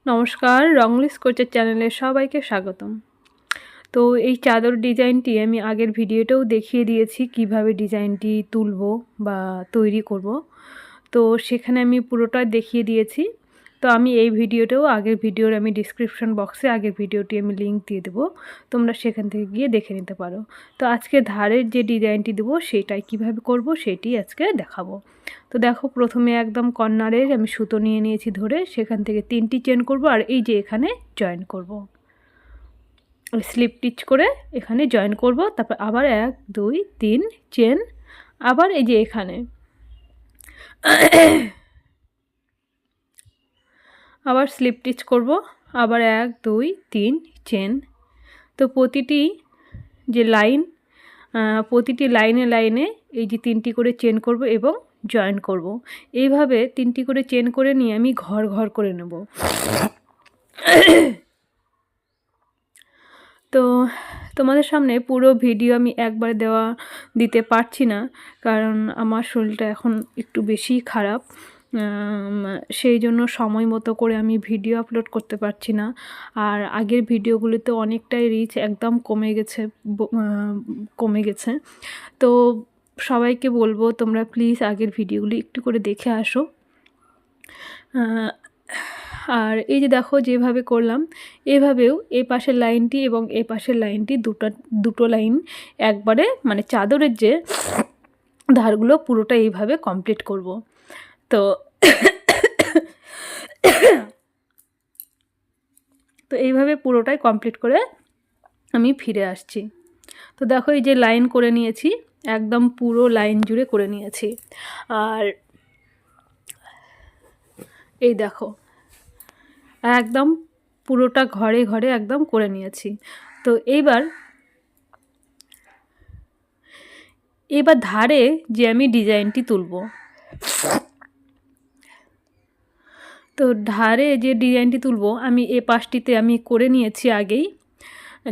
নমস্কার, রংলি স্কোচের চ্যানেলে সবাইকে স্বাগতম। তো এই চাদর ডিজাইনটি আমি আগের ভিডিওতেও দেখিয়ে দিয়েছি কিভাবে ডিজাইনটি তুলব বা তৈরি করব। তো সেখানে আমি পুরোটা দেখিয়ে দিয়েছি। তো আমি এই ভিডিওতেও আগের ভিডিওর আমি ডিসক্রিপশন বক্সে আগের ভিডিওটি আমি লিংক দিয়ে দেবো, তোমরা সেখান থেকে গিয়ে দেখে নিতে পারো। তো আজকে ধারের যে ডিজাইনটি দেবো সেটাই কিভাবে করব সেটি আজকে দেখাবো। তো দেখো, প্রথমে একদম কর্নারের আমি সুতো নিয়ে নিয়েছি ধরে, সেখান থেকে 3টি চেন করব আর এই যে এখানে জয়েন করব, স্লিপ স্টিচ করে এখানে জয়েন করব। তারপর আবার 1 2 3 চেন, আবার এই যে এখানে আবার স্লিপ স্টিচ করব, আবার 1 2 3 চেন। তো প্রতিটি যে লাইন, প্রতিটি লাইনে লাইনে এই যে 3টি করে চেন করব এবং জয়েন করব। এইভাবে 3টি করে চেন করে নিয়ে আমি ঘর ঘর করে নেব। তো তোমাদের সামনে পুরো ভিডিও আমি একবার দিতে পারছি না, কারণ আমার শরীরটা এখন একটু বেশি খারাপ। সেই জন্য সময় মতো করে আমি ভিডিও আপলোড করতে পারছি না। আর আগের ভিডিওগুলিতে অনেকটাই রিচ একদম কমে গেছে। তো সবাইকে বলবো তোমরা প্লিজ আগের ভিডিওগুলি একটু করে দেখে আসো। আর এই যে দেখো যেভাবে করলাম, এভাবেও এই পাশের লাইনটি এবং এই পাশের লাইনটি দুটো লাইন একবারে, মানে চাদরের যে ধারগুলো পুরোটা এইভাবে কমপ্লিট করব। তো তো এইভাবে পুরোটাই কমপ্লিট করে আমি ফিরে আসছি। তো দেখো এই যে লাইন করে নিয়েছি, একদম পুরো লাইন জুড়ে করে নিয়েছি। আর এই দেখো একদম পুরোটা ঘরে ঘরে একদম করে নিয়েছি। তো এবার ধারে যে আমি ডিজাইনটি তুলব, তো ধারে যে ডিজাইনটি তুলব আমি এ পাশটিতে আমি করে নিয়েছি আগেই,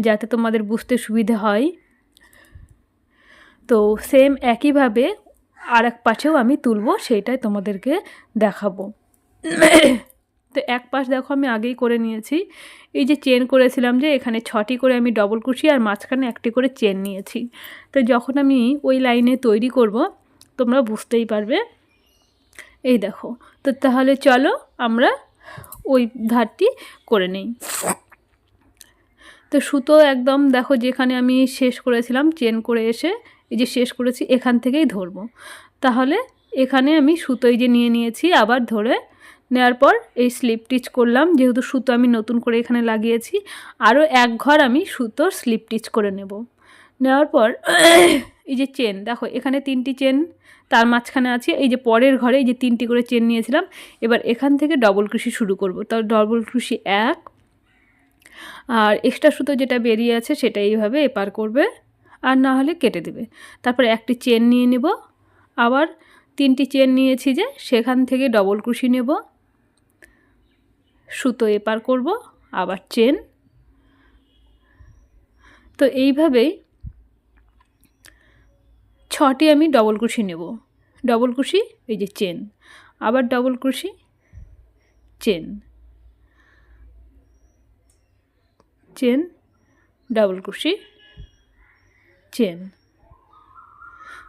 যাতে তোমাদের বুঝতে সুবিধে হয়। তো সেম একইভাবে আর এক পাশেও আমি তুলব, সেইটাই তোমাদেরকে দেখাবো। তো এক পাশ দেখো আমি আগেই করে নিয়েছি। এই যে চেন করেছিলাম যে এখানে 6টি করে আমি ডবল কুশি আর মাঝখানে 1টি করে চেন নিয়েছি। তো যখন আমি ওই লাইনে তৈরি করব তোমরা বুঝতেই পারবে। এই দেখো, তো তাহলে চলো আমরা ওই ধারটি করে নেই। তো সুতো একদম দেখো যেখানে আমি শেষ করেছিলাম চেন করে এসে এই যে শেষ করেছি এখান থেকেই ধরবো। তাহলে এখানে আমি সুতোই যে নিয়ে নিয়েছি, আবার ধরে নেওয়ার পর এই স্লিপ স্টিচ করলাম, যেহেতু সুতো আমি নতুন করে এখানে লাগিয়েছি। আরও এক ঘর আমি সুতোর স্লিপ স্টিচ করে নেওয়ার পর এই যে চেন দেখো এখানে 3টি চেন তার মাঝখানে আছে, এই যে পরের ঘরে এই যে 3টি করে চেন নিয়েছিলাম। এবার এখান থেকে ডবল ক্রোশি শুরু করব। তার ডবল ক্রোশি 1, আর এক্সট্রা সুতো যেটা বেরিয়ে আছে সেটা এইভাবে এপার করবে, আর না হলে কেটে দেবে। তারপরে একটি চেন নিয়ে নেব, আবার 3টি চেন নিয়েছি যে সেখান থেকে ডবল ক্রোশি নেব, সুতো এপার করব, আবার চেন। তো এইভাবেই 6টি আমি ডবল ক্রোশি নেব। ডবল ক্রোশি এই যে চেন, আবার double crochet, chain, chain, double crochet, chain.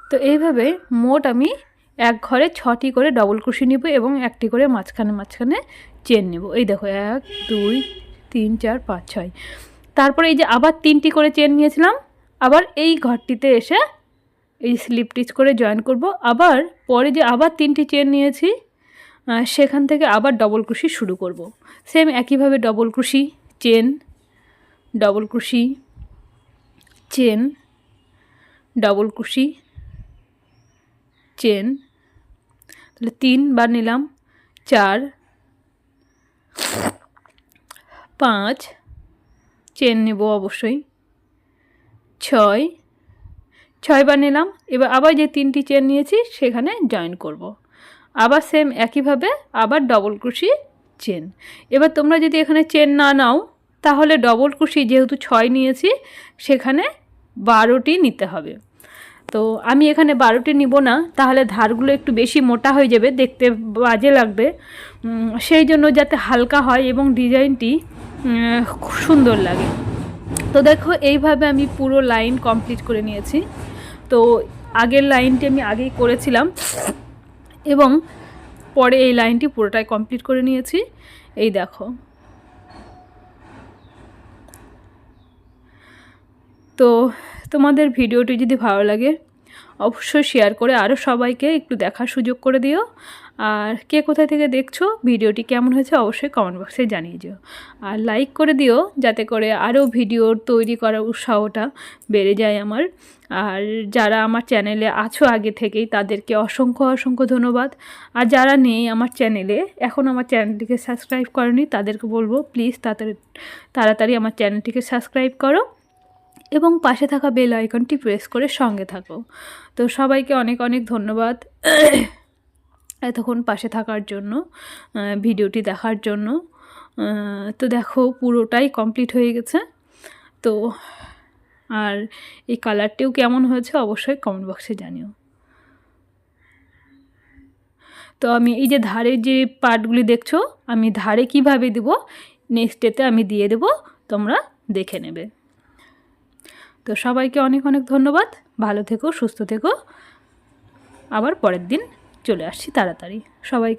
তো এইভাবে মোট আমি এক ঘরে 6টি করে ডবল ক্রোশি নেব এবং 1টি করে মাঝখানে চেন নেব। এই দেখো 1 2 3 4 5 6। তারপরে এই যে আবার 3টি করে চেন নিয়েছিলাম, আবার এই ঘরটিতে এসে এই স্লিপ স্টিচ করে জয়েন করব। আবার পরে যে আবার 3টি চেন নিয়েছি সেখান থেকে আবার ডবল ক্রোশি শুরু করব। সেম একইভাবে double crochet, chain, double crochet, chain, double crochet, chain. তাহলে 3 বার নিলাম, 4 5 চেন নেব অবশ্যই, 6 বার নিলাম। এবার আবার যে 3টি চেন নিয়েছি সেখানে জয়েন করব। আবার সেম একইভাবে আবার ডবল ক্রোশি, চেন। এবার তোমরা যদি এখানে চেন না নাও তাহলে ডবল ক্রোশি যেহেতু 6 নিয়েছি সেখানে 12টি নিতে হবে। তো আমি এখানে 12টি নিব না, তাহলে ধারগুলো একটু বেশি মোটা হয়ে যাবে, দেখতে বাজে লাগবে। সেই জন্য যাতে হালকা হয় এবং ডিজাইনটি খুব সুন্দর লাগে। তো দেখো এইভাবে আমি পুরো লাইন কমপ্লিট করে নিয়েছি। তো আগের লাইনটি আমি আগেই করেছিলাম এবং পরে এই লাইনটি পুরোটাই কমপ্লিট করে নিয়েছি। এই দেখো। তো তোমাদের ভিডিওটি যদি ভালো লাগে অবশ্যই শেয়ার করে আরও সবাইকে একটু দেখার সুযোগ করে দিও। আর কে কোথায় থেকে দেখছো, ভিডিওটি কেমন হয়েছে অবশ্যই কমেন্ট বক্সে জানিয়ে দিও। আর লাইক করে দিও, যাতে করে আরও ভিডিও তৈরি করার উৎসাহটা বেড়ে যায় আমার। আর যারা আমার চ্যানেলে আছো আগে থেকেই তাদেরকে অসংখ্য অসংখ্য ধন্যবাদ। আর যারা নেই আমার চ্যানেলে, এখন আমার চ্যানেলটিকে সাবস্ক্রাইব করেনি, তাদেরকে বলবো প্লিজ তাড়াতাড়ি আমার চ্যানেলটিকে সাবস্ক্রাইব করো এবং পাশে থাকা বেল আইকনটি প্রেস করে সঙ্গে থাকো। তো সবাইকে অনেক অনেক ধন্যবাদ এতক্ষণ পাশে থাকার জন্য, ভিডিওটি দেখার জন্য। তো দেখো পুরোটাই কমপ্লিট হয়ে গেছে। তো আর এই কালারটিও কেমন হয়েছে অবশ্যই কমেন্ট বক্সে জানিও। তো আমি এই যে ধারে যে পার্টগুলি দেখছো, আমি ধারে কিভাবে দেব নেক্সট ডেতে আমি দিয়ে দেব, তোমরা দেখে নেবে। তো সবাইকে অনেক অনেক ধন্যবাদ, ভালো থেকো, সুস্থ থেকো। আবার পরের দিন চলে আসছি তাড়াতাড়ি। সবাইকে